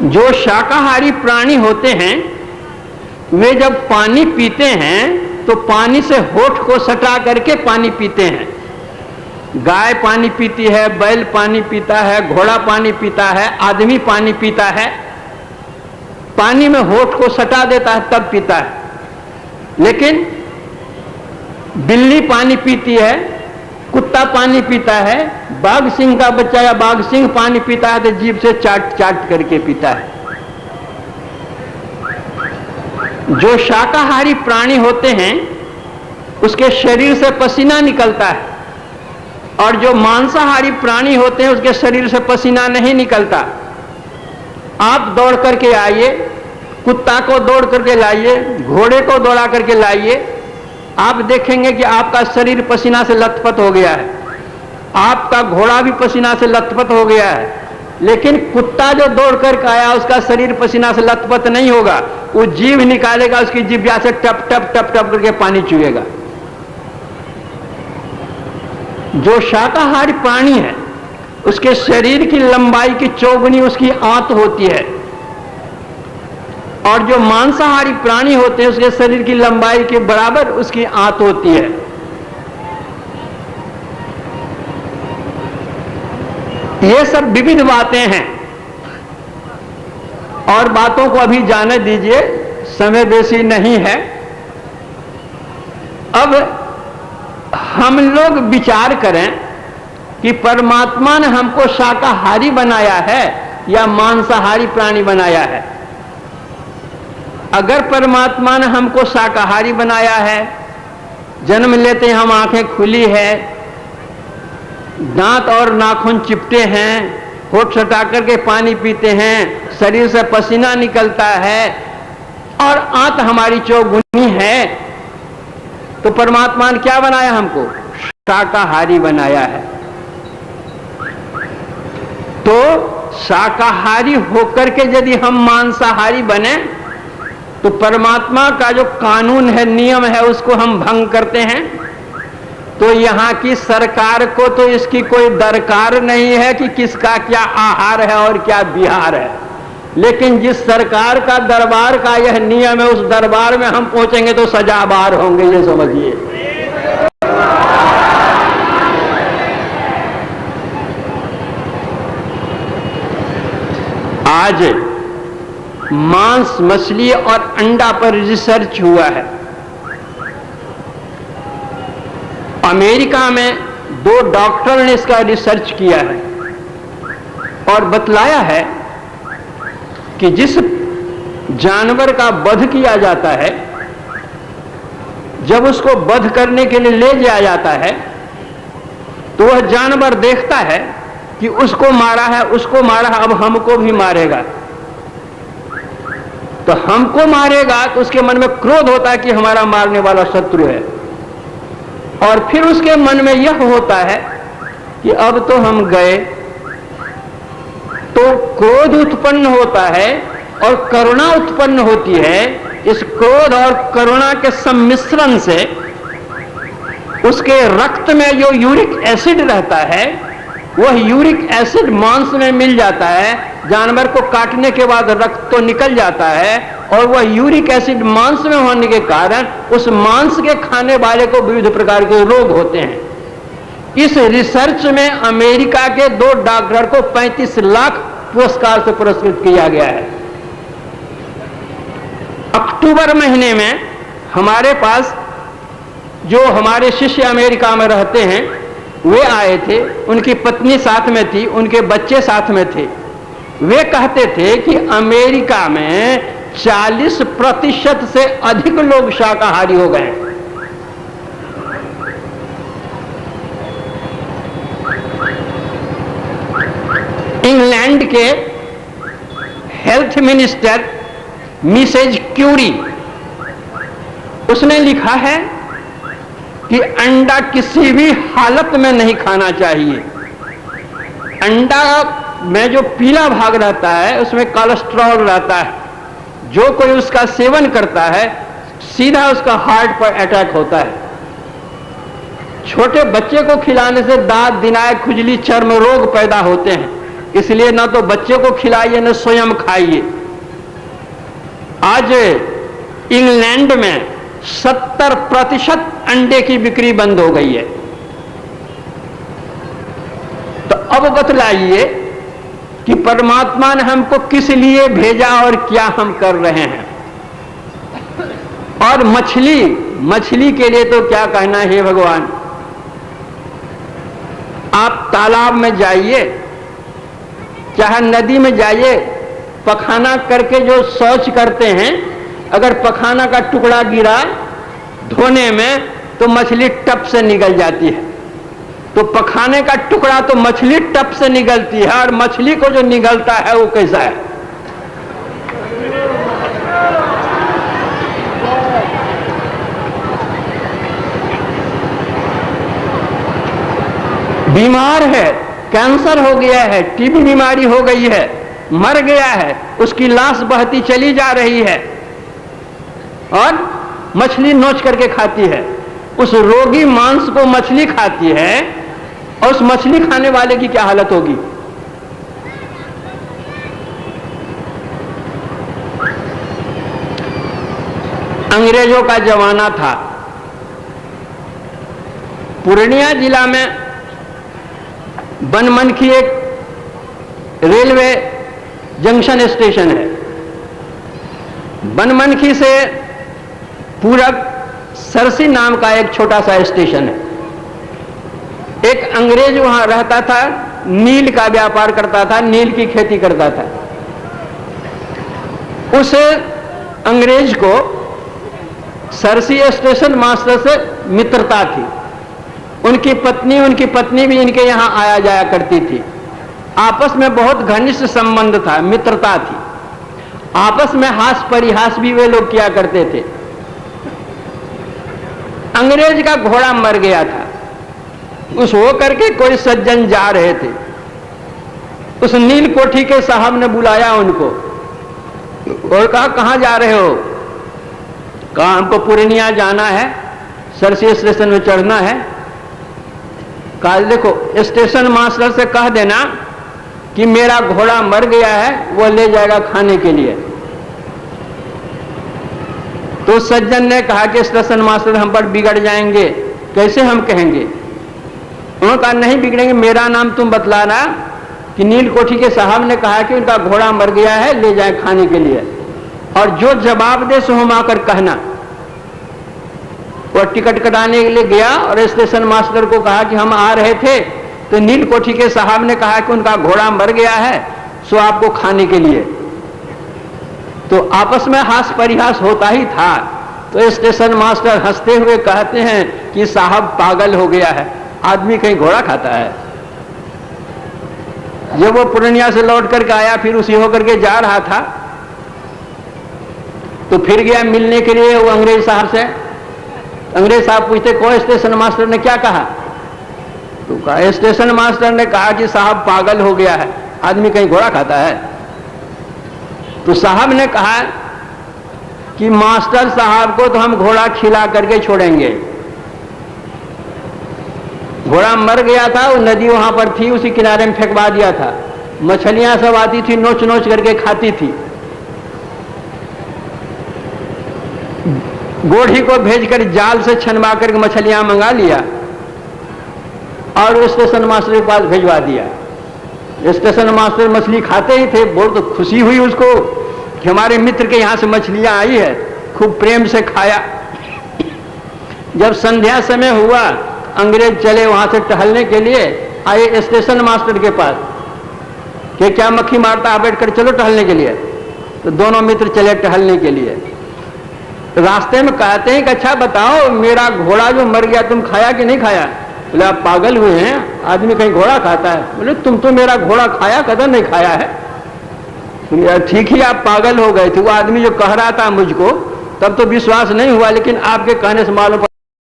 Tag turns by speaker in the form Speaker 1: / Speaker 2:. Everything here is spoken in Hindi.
Speaker 1: जो शाकाहारी प्राणी होते हैं वे जब पानी पीते हैं तो पानी से होठ को सटा करके पानी पीते हैं। गाय पानी पीती है, बैल पानी पीता है, घोड़ा पानी पीता है, आदमी पानी पीता है, पानी में होठ को सटा देता है तब पीता है। लेकिन बिल्ली पानी पीती है, कुत्ता पानी पीता है, बाघ सिंह का बच्चा या बाघ सिंह पानी पीता है तो जीभ से चाट चाट करके पीता है। जो शाकाहारी प्राणी होते हैं उसके शरीर से पसीना निकलता है, और जो मांसाहारी प्राणी होते हैं उसके शरीर से पसीना नहीं निकलता। आप दौड़ करके आइए, कुत्ता को दौड़ करके लाइए, घोड़े को दौड़ा करके लाइए, आप देखेंगे कि आपका शरीर पसीना से लथपथ हो गया है, आपका घोड़ा भी पसीना से लथपथ हो गया है। लेकिन कुत्ता जो दौड़ करके आया उसका शरीर पसीना से लथपथ नहीं होगा, वो जीभ निकालेगा, उसकी जिह्वा से टप टप टप टप करके पानी चुएगा। जो शाकाहारी प्राणी है उसके शरीर की लंबाई की चौगुनी उसकी आंत होती है, और जो मांसाहारी प्राणी होते हैं उसके शरीर की लंबाई के बराबर उसकी आंत होती है। ये सब विविध बातें हैं, और बातों को अभी जाने दीजिए, समय बेसी नहीं है। अब हम लोग विचार करें कि परमात्मा ने हमको शाकाहारी बनाया है या मांसाहारी प्राणी बनाया है। अगर परमात्मा ने हमको शाकाहारी बनाया है, जन्म लेते हम आंखें खुली है, दांत और नाखून चिपटे हैं, होठ सटा करके पानी पीते हैं, शरीर से पसीना निकलता है और आंत हमारी चौगुनी है, तो परमात्मा ने क्या बनाया? हमको शाकाहारी बनाया है। तो शाकाहारी होकर के यदि हम मांसाहारी बने तो परमात्मा का जो कानून है, नियम है, उसको हम भंग करते हैं। तो यहां की सरकार को तो इसकी कोई दरकार नहीं है कि किसका क्या आहार है और क्या विहार है, लेकिन जिस सरकार का दरबार का यह नियम है उस दरबार में हम पहुंचेंगे तो सजाबार होंगे, ये समझिए। आज मांस, मछली और अंडा पर रिसर्च हुआ है। अमेरिका में 2 डॉक्टर ने इसका रिसर्च किया है और बतलाया है कि जिस जानवर का वध किया जाता है, जब उसको वध करने के लिए ले जाया जाता है तो वह जानवर देखता है कि उसको मारा है, उसको मारा है, अब हमको भी मारेगा। तो हमको मारेगा तो उसके मन में क्रोध होता है कि हमारा मारने वाला शत्रु है, और फिर उसके मन में यह होता है कि अब तो हम गए। तो क्रोध उत्पन्न होता है और करुणा उत्पन्न होती है। इस क्रोध और करुणा के सम्मिश्रण से उसके रक्त में जो यूरिक एसिड रहता है वह यूरिक एसिड मांस में मिल जाता है। जानवर को काटने के बाद रक्त तो निकल जाता है और वह यूरिक एसिड मांस में होने के कारण उस मांस के खाने वाले को विविध प्रकार के रोग होते हैं। इस रिसर्च में अमेरिका के 2 डॉक्टर को 35 लाख पुरस्कार से पुरस्कृत किया गया है। अक्टूबर महीने में हमारे पास जो हमारे शिष्य अमेरिका में रहते हैं वे आए थे, उनकी पत्नी साथ में थी, उनके बच्चे साथ में थे। वे कहते थे कि अमेरिका में 40% से अधिक लोग शाकाहारी हो गए। इंग्लैंड के हेल्थ मिनिस्टर मिसेज क्यूरी, उसने लिखा है कि अंडा किसी भी हालत में नहीं खाना चाहिए। अंडा में जो पीला भाग रहता है उसमें कोलेस्ट्रॉल रहता है। जो कोई उसका सेवन करता है सीधा उसका हार्ट पर अटैक होता है। छोटे बच्चे को खिलाने से दांत, दिनाय, खुजली, चर्म रोग पैदा होते हैं। इसलिए ना तो बच्चे को खिलाइए न स्वयं खाइए। आज इंग्लैंड में 70% अंडे की बिक्री बंद हो गई है। तो अब बतलाइए कि परमात्मा ने हमको किस लिए भेजा और क्या हम कर रहे हैं। और मछली के लिए तो क्या कहना है भगवान। आप तालाब में जाइए, चाहे नदी में जाइए, पखाना करके जो शौच करते हैं, अगर पखाना का टुकड़ा गिरा धोने में तो मछली टप से निकल जाती है। तो पखाने का टुकड़ा तो मछली टप से निकलती है, और मछली को जो निकलता है वो कैसा है। बीमार है, कैंसर हो गया है, टीबी बीमारी हो गई है, मर गया है, उसकी लाश बहती चली जा रही है और मछली नोच करके खाती है। उस रोगी मांस को मछली खाती है और उस मछली खाने वाले की क्या हालत होगी। अंग्रेजों का जमाना था। पूर्णिया जिला में बनमनखी एक रेलवे जंक्शन स्टेशन है। बनमनखी से पूरब सरसी नाम का एक छोटा सा स्टेशन है। एक अंग्रेज वहां रहता था, नील का व्यापार करता था, नील की खेती करता था। उस अंग्रेज को सरसी स्टेशन मास्टर से मित्रता थी। उनकी पत्नी भी इनके यहां आया जाया करती थी। आपस में बहुत घनिष्ठ संबंध था, मित्रता थी। आपस में हास परिहास भी वे लोग किया करते थे। अंग्रेज का घोड़ा मर गया था। उस हो करके कोई सज्जन जा रहे थे। उस नील कोठी के साहब ने बुलाया उनको और कहा, कहां जा रहे हो। कहा, हमको पूर्णिया जाना है, सरसी स्टेशन में चढ़ना है। कहा, देखो स्टेशन मास्टर से कह देना कि मेरा घोड़ा मर गया है, वो ले जाएगा खाने के लिए। तो सज्जन ने कहा कि स्टेशन मास्टर हम पर बिगड़ जाएंगे, कैसे हम कहेंगे। उन्होंने कहा, नहीं बिगड़ेंगे, मेरा नाम तुम बतलाना कि नील कोठी के साहब ने कहा कि उनका घोड़ा मर गया है, ले जाए खाने के लिए, और जो जवाब दे सो हम आकर कहना। वो टिकट कटाने के लिए गया और स्टेशन मास्टर को कहा कि हम आ रहे थे, तो नील कोठी के साहब ने कहा कि उनका घोड़ा मर गया है, सो आपको खाने के लिए। तो आपस में हास परिहास होता ही था। तो स्टेशन मास्टर हंसते हुए कहते हैं कि साहब पागल हो गया है, आदमी कहीं घोड़ा खाता है। जब वो पूर्णिया से लौट करके आया, फिर उसी होकर के जा रहा था, तो फिर गया मिलने के लिए वो अंग्रेज साहब से। अंग्रेज साहब पूछते, कौन स्टेशन मास्टर ने क्या कहा। तो कहा, स्टेशन मास्टर ने कहा कि साहब पागल हो गया है, आदमी कहीं घोड़ा खाता है। तो साहब ने कहा कि मास्टर साहब को तो हम घोड़ा खिला करके छोड़ेंगे। घोड़ा मर गया था, वो नदी वहां पर थी, उसी किनारे में फेंकवा दिया था। मछलियां सब आती थी, नोच नोच करके खाती थी। गोढ़ी को भेजकर जाल से छनवा करके मछलियां मंगा लिया और स्टेशन मास्टर के पास भेजवा दिया। स्टेशन मास्टर मछली खाते ही थे, बहुत खुशी हुई उसको कि हमारे मित्र के यहां से मछलियां आई है, खूब प्रेम से खाया। जब संध्या समय हुआ, अंग्रेज चले वहां से टहलने के लिए, आए स्टेशन मास्टर के पास कि क्या मक्खी मारता है, बैठ कर चलो टहलने के लिए। तो दोनों मित्र चले टहलने के लिए। रास्ते में कहते हैं कि अच्छा बताओ, मेरा घोड़ा जो मर गया तुम खाया कि नहीं खाया। बोले, आप पागल हुए हैं, आदमी कहीं घोड़ा खाता है। बोले, तुम तो मेरा घोड़ा खाया, कदर नहीं खाया है। बोले, ठीक ही आप पागल हो गए थे। वो आदमी जो कह रहा था मुझको, तब तो विश्वास नहीं हुआ, लेकिन आपके कहने से मालूम